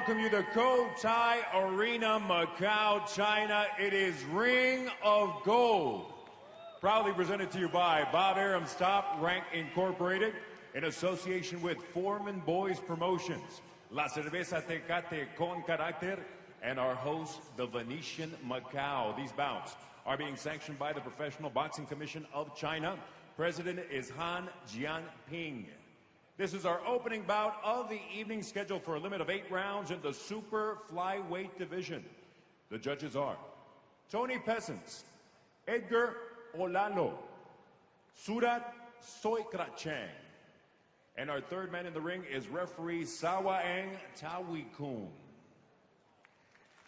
welcome you to Cotai Arena, Macau, China. It is Ring of Gold. Proudly presented to you by Bob Arum's Top Rank Incorporated in association with Foreman Boys Promotions, La Cerveza Tecate con Carácter, and our host, the Venetian Macau. These bouts are being sanctioned by the Professional Boxing Commission of China. President is Han Jianping. This is our opening bout of the evening, scheduled for a limit of 8 rounds in the super flyweight division. The judges are Tony Pessens, Edgar Olalo, Surat Soikrachang, and our third man in the ring is referee Sawaeng Tawikun.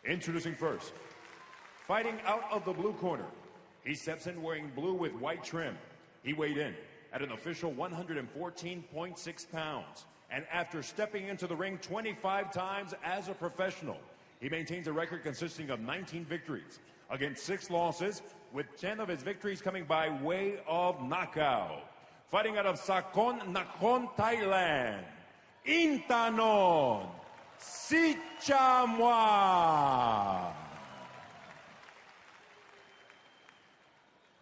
Introducing first, fighting out of the blue corner, he steps in wearing blue with white trim. He weighed in at an official 114.6 pounds. And after stepping into the ring 25 times as a professional, he maintains a record consisting of 19 victories against 6 losses, with 10 of his victories coming by way of knockout. Fighting out of Sakon Nakhon, Thailand, Intanon Sichamwa.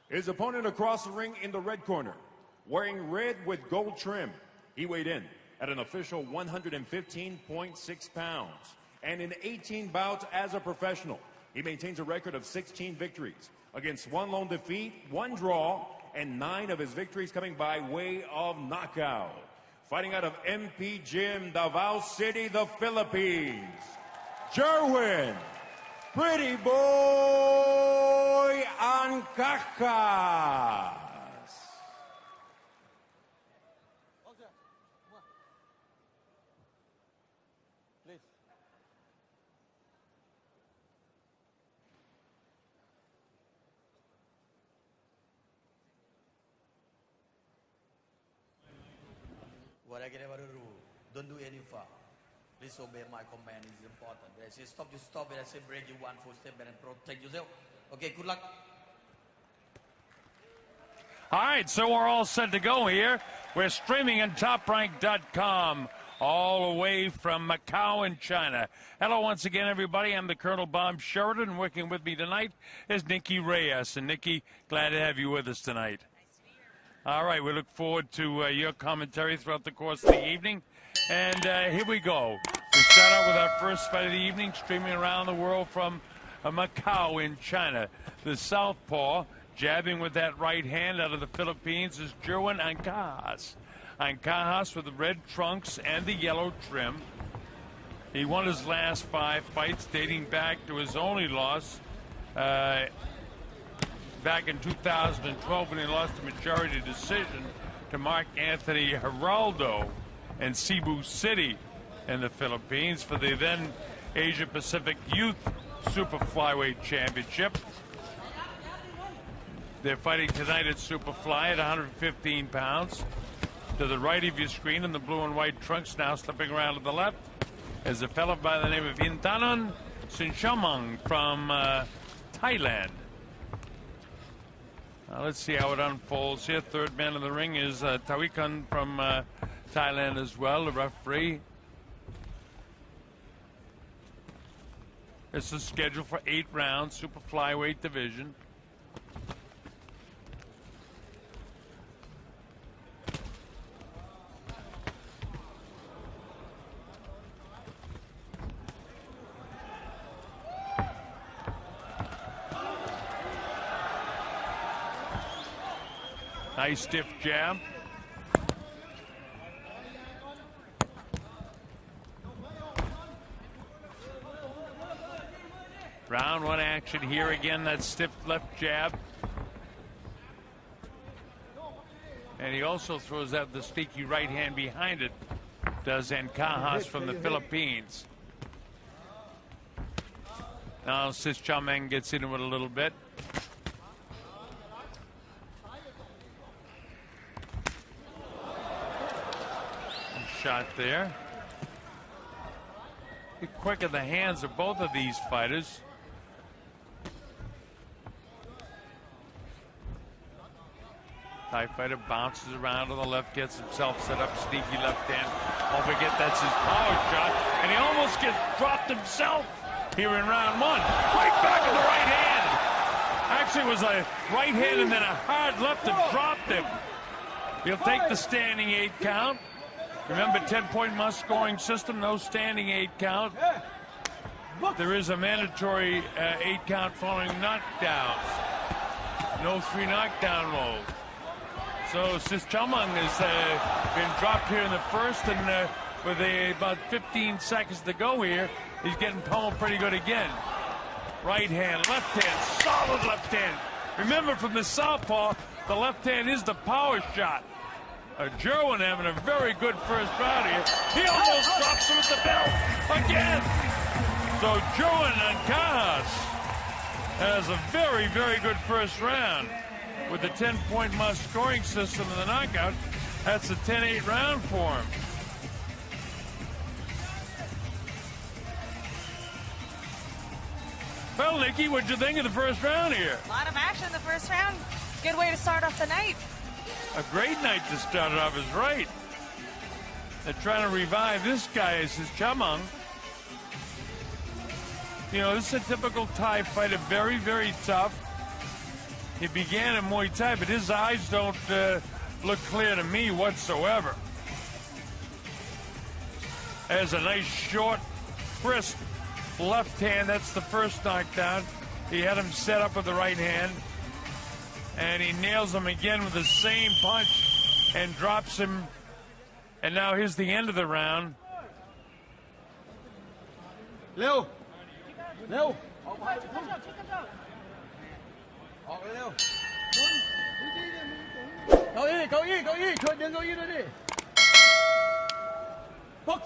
His opponent across the ring in the red corner, wearing red with gold trim, he weighed in at an official 115.6 pounds. And in 18 bouts as a professional, he maintains a record of 16 victories against 1 lone defeat, 1 draw, and 9 of his victories coming by way of knockout. Fighting out of MP Gym, Davao City, the Philippines, Jerwin Pretty Boy Ancajas. Don't do any foul. Please obey my command. It's important. When I say stop, you stop. When I say break, you 1 full step and protect yourself. Okay, good luck. All right, so we're all set to go here. We're streaming on TopRank.com all the way from Macau in China. Hello once again, everybody. I'm the Colonel Bob Sheridan. Working with me tonight is Nikki Reyes. And Nikki, glad to have you with us tonight. All right, we look forward to your commentary throughout the course of the evening. And here we go. We start out with our first fight of the evening, streaming around the world from Macau in China. The southpaw, jabbing with that right hand out of the Philippines, is Jerwin Ancajas. Ancajas with the red trunks and the yellow trim. He won his last 5 fights, dating back to his only loss back in 2012 when he lost a majority decision to Mark Anthony Geraldo in Cebu City in the Philippines for the then Asia Pacific Youth Super Flyweight Championship. They're fighting tonight at Superfly at 115 pounds. To the right of your screen in the blue and white trunks, now slipping around to the left, is a fellow by the name of Intanon Sichamwa from Thailand. Let's see how it unfolds here. Third man in the ring is Tawikan from Thailand as well, the referee. This is scheduled for 8 rounds, super flyweight division. Nice stiff jab. Round 1 action here again, that stiff left jab. And he also throws out the sneaky right hand behind it, does Ancajas from the Philippines. Now Sichamwa gets into it a little bit. Shot there. Quick in the hands of both of these fighters. Thai fighter bounces around to the left, gets himself set up, sneaky left hand. Don't forget that's his power shot. and he almost gets dropped himself here in round one. Right back of the right hand. Actually, it was a right hand and then a hard left that dropped him. He'll take the standing 8 count. Remember, 10-point must-scoring system, no standing 8 count. There is a mandatory 8 count following knockdowns. No 3 knockdown rolls. So Sis Chamang has been dropped here in the first, and with about 15 seconds to go here, he's getting pummeled pretty good again. Right hand, left hand, solid left hand. Remember, from the southpaw, the left hand is the power shot. Jerwin having a very good first round here. He almost drops him at the belt again. So Jerwin Ancajas has a very, very good first round. With the 10-point must-scoring system and the knockout, that's a 10-8 round for him. Well, Nikki, what'd you think of the first round here? A lot of action in the first round. Good way to start off the night. A great night to start it off is right. They're trying to revive this guy as his Chamang. You know, this is a typical Thai fighter, very, very tough. He began in Muay Thai, but his eyes don't look clear to me whatsoever. There's a nice, short, crisp left hand. That's the first knockdown. He had him set up with the right hand. And he nails him again with the same punch and drops him. And now here's the end of the round. Leo. Leo. เก้าอี้ช่วยดึงเก้าอี้ด้วยดิ Box.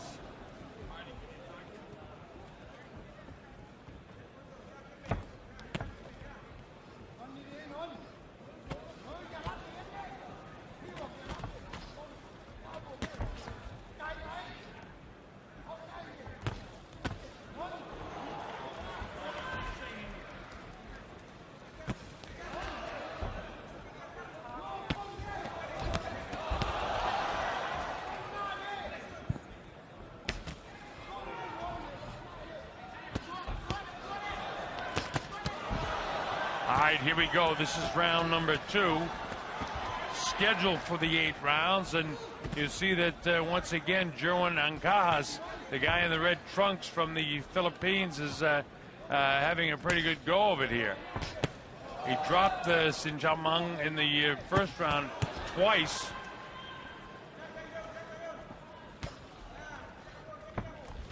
All right, here we go. This is round number 2, scheduled for the 8 rounds. And you see that once again, Jerwin Ancajas, the guy in the red trunks from the Philippines, is having a pretty good go of it here. He dropped Sin Chamang in the first round twice.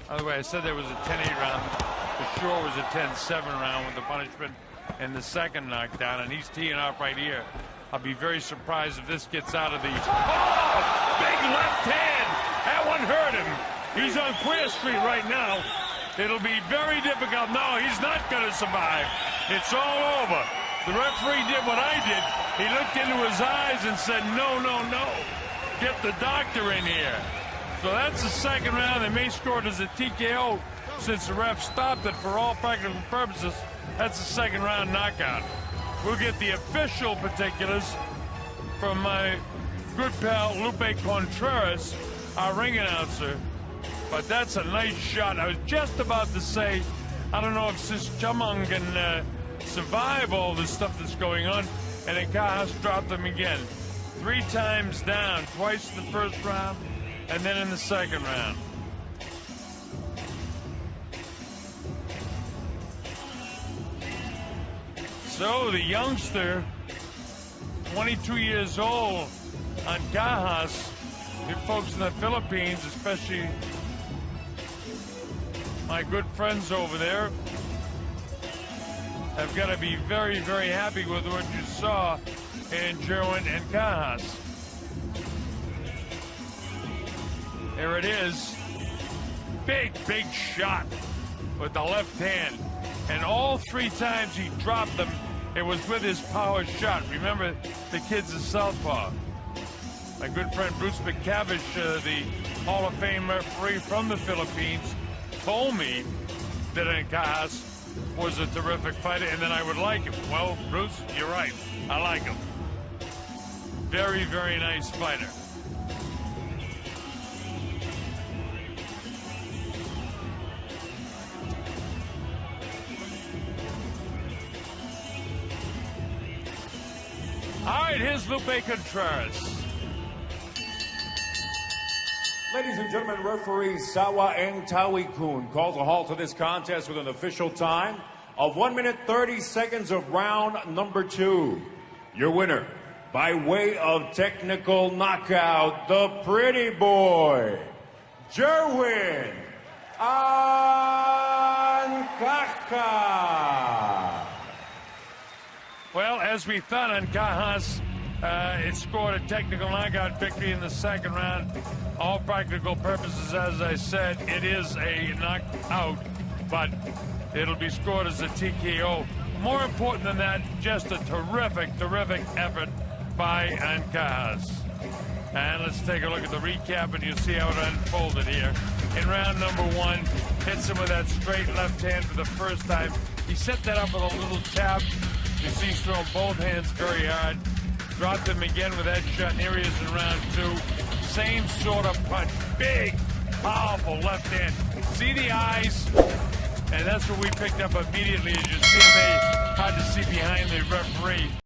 By the way, I said there was a 10-8 round. For sure was a 10-7 round with the punishment in the second knockdown, and he's teeing off right here. I'll be very surprised if this gets out of the... Oh! Big left hand! That one hurt him. He's on Queer Street right now. It'll be very difficult. No, he's not going to survive. It's all over. The referee did what I did. He looked into his eyes and said, no, no, no. Get the doctor in here. So that's the second round. They may score it as a TKO since the ref stopped it. For all practical purposes, that's the second round knockout. We'll get the official particulars from my good pal Lupe Contreras, our ring announcer. But that's a nice shot. I was just about to say, I don't know if Sis Chamang can survive all this stuff that's going on. And Ancajas dropped him again. 3 times down, twice in the first round, and then in the second round. So the youngster, 22 years old, Ancajas, you folks in the Philippines, especially my good friends over there, have got to be very, very happy with what you saw in Jerwin Ancajas. There it is. Big, big shot with the left hand. And all 3 times he dropped them, it was with his power shot. Remember, the kid's a southpaw. My good friend Bruce McCavish, the Hall of Fame referee from the Philippines, told me that Ancajas was a terrific fighter and that I would like him. Well, Bruce, you're right. I like him. Very, very nice fighter. All right, here's Lupe Contreras. Ladies and gentlemen, referee Sawa Eng Tawi Kun calls a halt to this contest with an official time of 1 minute 30 seconds of round number 2. Your winner, by way of technical knockout, the pretty boy, Jerwin Ancajas. Well, as we thought, Ancajas, it scored a technical knockout victory in the second round. All practical purposes, as I said, it is a knockout, but it'll be scored as a TKO. More important than that, just a terrific effort by Ancajas. And let's take a look at the recap, and you'll see how it unfolded here. In round number 1, hits him with that straight left hand for the first time. He set that up with a little tap. You see he's throwing both hands very hard. Dropped him again with that shot, and here he is in round 2. Same sort of punch. Big, powerful left hand. See the eyes? And that's what we picked up immediately. As you see, hard to see behind the referee.